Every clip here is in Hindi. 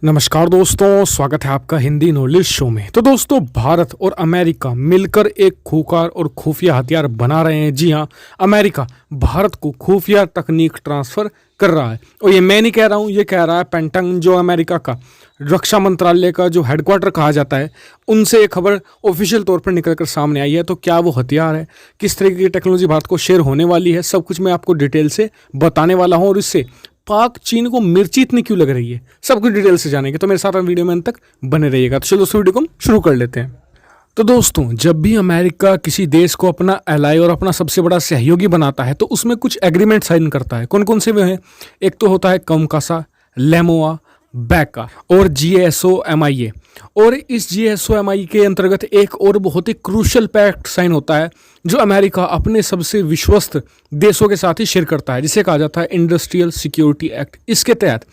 नमस्कार दोस्तों, स्वागत है आपका हिंदी नॉलेज शो में। तो दोस्तों, भारत और अमेरिका मिलकर एक खूंखार और खुफिया हथियार बना रहे हैं। जी हाँ, अमेरिका भारत को खुफिया तकनीक ट्रांसफर कर रहा है। और ये मैं नहीं कह रहा हूँ, ये कह रहा है पेंटागन, जो अमेरिका का रक्षा मंत्रालय का जो हेडक्वार्टर कहा जाता है, उनसे ये खबर ऑफिशियल तौर पर निकलकर सामने आई है। तो क्या वो हथियार है, किस तरीके की टेक्नोलॉजी भारत को शेयर होने वाली है, सब कुछ मैं आपको डिटेल से बताने वाला हूँ। और इससे पाक चीन को मिर्ची इतनी क्यों लग रही है, सब कुछ डिटेल से जानेंगे। तो मेरे साथ वीडियो में अंत तक बने रहिएगा। तो चलो दोस्तों, वीडियो को हम शुरू कर लेते हैं। तो दोस्तों, जब भी अमेरिका किसी देश को अपना एलाई और अपना सबसे बड़ा सहयोगी बनाता है तो उसमें कुछ एग्रीमेंट साइन करता है। कौन कौन से वे हैं? एक तो होता है कमकासा, लेमोआ, बैका और GSOMIA। और इस GSOMIA के अंतर्गत एक और बहुत ही क्रूशल पैक्ट साइन होता है जो अमेरिका अपने सबसे विश्वस्त देशों के साथ ही शेयर करता है, जिसे कहा जाता है इंडस्ट्रियल सिक्योरिटी एक्ट। इसके तहत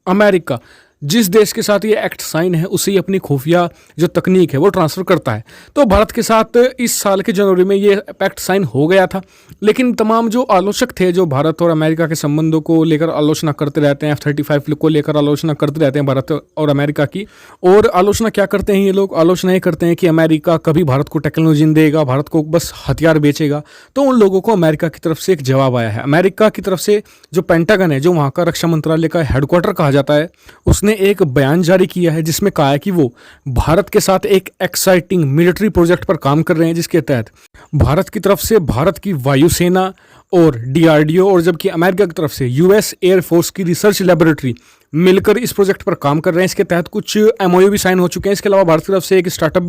अमेरिका जिस देश के साथ ये एक्ट साइन है उसे ही अपनी खुफिया जो तकनीक है वो ट्रांसफ़र करता है। तो भारत के साथ इस साल के जनवरी में ये पैक्ट साइन हो गया था, लेकिन तमाम जो आलोचक थे, जो भारत और अमेरिका के संबंधों को लेकर आलोचना करते रहते हैं, F-35 को लेकर आलोचना करते रहते हैं भारत और अमेरिका की। और आलोचना क्या करते हैं ये लोग? आलोचना ये करते हैं कि अमेरिका कभी भारत को टेक्नोलॉजी नहीं देगा, भारत को बस हथियार बेचेगा। तो उन लोगों को अमेरिका की तरफ से एक जवाब आया है। अमेरिका की तरफ से जो पेंटागन है, जो वहाँ का रक्षा मंत्रालय का हेडक्वार्टर कहा जाता है, उसने एक बयान जारी किया है जिसमें कहा है कि वो भारत के साथ एक एक्साइटिंग मिलिट्री प्रोजेक्ट पर काम कर रहे हैं, जिसके तहत भारत की तरफ से भारत की वायुसेना और DRDO और जबकि अमेरिका की तरफ से US एयर फोर्स की रिसर्च लेबोरेटरी मिलकर इस प्रोजेक्ट पर काम कर रहे हैं। इसके तहत कुछ MOU भी साइन हो चुके हैं। इसके अलावा भारत की तरफ से एक स्टार्टअप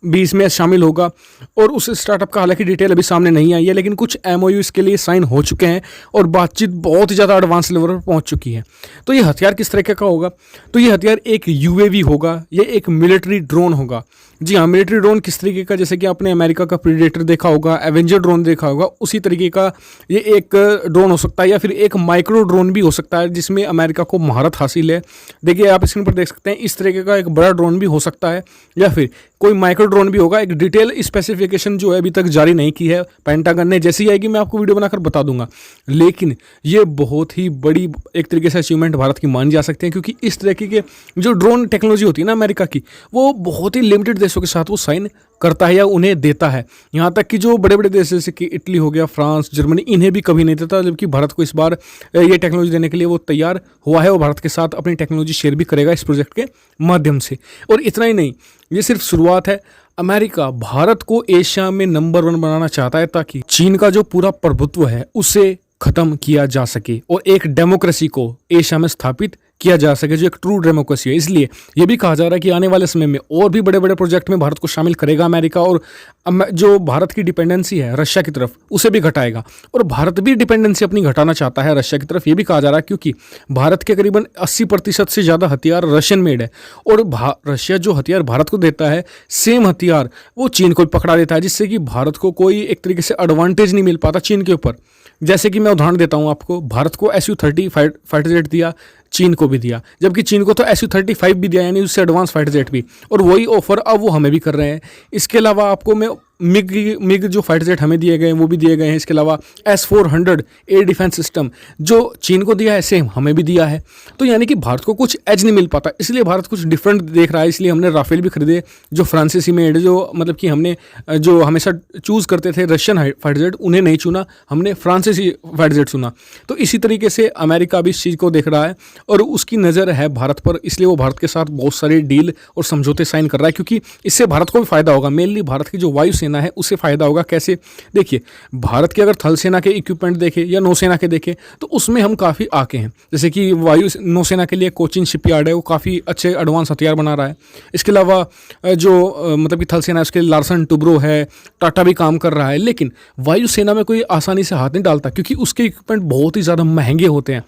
भी इसमें शामिल होगा। और उस स्टार्टअप का हालांकि डिटेल अभी सामने नहीं आई है, लेकिन कुछ MOU इसके लिए साइन हो चुके हैं और बातचीत बहुत ही ज़्यादा एडवांस लेवल पर पहुंच चुकी है। तो ये हथियार किस तरीके का होगा? तो ये हथियार एक UAV होगा, ये एक मिलिट्री ड्रोन होगा। जी हाँ, मिलिट्री ड्रोन किस तरीके का? जैसे कि आपने अमेरिका का प्रीडेटर देखा होगा, एवेंजर ड्रोन देखा होगा, उसी तरीके का ये एक ड्रोन हो सकता है, या फिर एक माइक्रो ड्रोन भी हो सकता है जिसमें अमेरिका को महारत हासिल है। देखिए, आप स्क्रीन पर देख सकते हैं, इस तरीके का एक बड़ा ड्रोन भी हो सकता है, या फिर कोई माइक्रो ड्रोन भी होगा। एक डिटेल स्पेसिफिकेशन जो है अभी तक जारी नहीं की है पेंटागन ने, जैसी आएगी मैं आपको वीडियो बनाकर बता दूंगा। लेकिन ये बहुत ही बड़ी एक तरीके से अचीवमेंट भारत की मानी जा सकती है, क्योंकि इस तरीके के जो ड्रोन टेक्नोलॉजी होती है ना अमेरिका की, वो बहुत ही लिमिटेड देशों के साथ वो साइन करता है या उन्हें देता है। यहाँ तक कि जो बड़े बड़े देश जैसे कि इटली हो गया, फ्रांस, जर्मनी, इन्हें भी कभी नहीं देता। जबकि भारत को इस बार ये टेक्नोलॉजी देने के लिए वो तैयार हुआ है और भारत के साथ अपनी टेक्नोलॉजी शेयर भी करेगा इस प्रोजेक्ट के माध्यम से। और इतना ही नहीं, ये सिर्फ शुरुआत है। अमेरिका भारत को एशिया में नंबर 1 बनाना चाहता है ताकि चीन का जो पूरा प्रभुत्व है उसे खत्म किया जा सके और एक डेमोक्रेसी को एशिया में स्थापित किया जा सके, जो एक ट्रू डेमोक्रेसी है। इसलिए यह भी कहा जा रहा है कि आने वाले समय में और भी बड़े बड़े प्रोजेक्ट में भारत को शामिल करेगा अमेरिका, और जो भारत की डिपेंडेंसी है रशिया की तरफ उसे भी घटाएगा। और भारत भी डिपेंडेंसी अपनी घटाना चाहता है रशिया की तरफ, ये भी कहा जा रहा है, क्योंकि भारत के करीबन 80% से ज़्यादा हथियार रशियन मेड है। और रशिया जो हथियार भारत को देता है, सेम हथियार वो चीन को भी पकड़ा देता है, जिससे कि भारत को कोई एक तरीके से एडवांटेज नहीं मिल पाता चीन के ऊपर। जैसे कि मैं उदाहरण देता हूं आपको, भारत को Su-30 फाइटर जेट दिया, चीन को भी दिया, जबकि चीन को तो Su-35 भी दिया, यानी उससे एडवांस फाइटर जेट भी, और वही ऑफर अब वो हमें भी कर रहे हैं। इसके अलावा आपको मैं मिग जो फाइटर जेट हमें दिए गए हैं वो भी दिए गए हैं। इसके अलावा S-400 एयर डिफेंस सिस्टम जो चीन को दिया है, सेम हमें भी दिया है। तो यानी कि भारत को कुछ एज नहीं मिल पाता, इसलिए भारत कुछ डिफरेंट देख रहा है। इसलिए हमने राफेल भी खरीदे जो फ्रांसीसी मेड, जो मतलब कि हमने जो हमेशा चूज़ करते थे रशियन फाइटर जेट, उन्हें नहीं चुना, हमने फ्रांसीसी फाइटर जेट चुना। तो इसी तरीके से अमेरिका भी इस चीज़ को देख रहा है और उसकी नज़र है भारत पर, इसलिए वो भारत के साथ बहुत सारे डील और समझौते साइन कर रहा है, क्योंकि इससे भारत को भी फायदा होगा। मेनली भारत की जो वायुसेना है उससे फायदा होगा। कैसे? देखिए, भारत की अगर थल सेना के इक्विपमेंट देखें या नौसेना के देखें तो उसमें हम काफ़ी आगे हैं। जैसे कि वायु नौसेना के लिए कोचिन शिपयार्ड है, वो काफ़ी अच्छे एडवांस हथियार बना रहा है। इसके अलावा जो मतलब कि थल सेना है उसके लिए लार्सन टुब्रो है, टाटा भी काम कर रहा है। लेकिन वायुसेना में कोई आसानी से हाथ नहीं डालता, क्योंकि उसके इक्विपमेंट बहुत ही ज़्यादा महंगे होते हैं।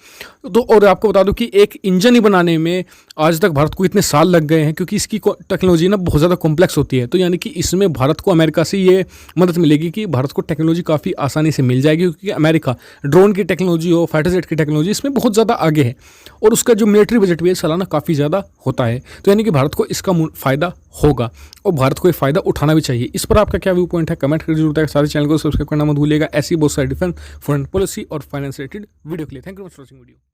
तो और आपको बता दूं कि एक इंजन ही बनाने में आज तक भारत को इतने साल लग गए हैं, क्योंकि इसकी टेक्नोलॉजी ना बहुत ज़्यादा कॉम्प्लेक्स होती है। तो यानी कि इसमें भारत को अमेरिका से ये मदद मिलेगी कि भारत को टेक्नोलॉजी काफ़ी आसानी से मिल जाएगी, क्योंकि अमेरिका ड्रोन की टेक्नोलॉजी हो, फाइटर जेट की टेक्नोलॉजी, इसमें बहुत ज़्यादा आगे है और उसका जो मिलिट्री बजट भी है सालाना काफ़ी ज़्यादा होता है। तो यानी कि भारत को इसका फ़ायदा होगा और भारत को ये फ़ायदा उठाना भी चाहिए। इस पर आपका क्या व्यू पॉइंट है? कमेंट करके जरूर बताएं। सारे चैनल को सब्सक्राइब करना मत भूलिएगा ऐसी बहुत सारी डिफेंस, फॉरेन पॉलिसी और फाइनेंस रिलेटेड वीडियो के लिए। Thank you for watching video.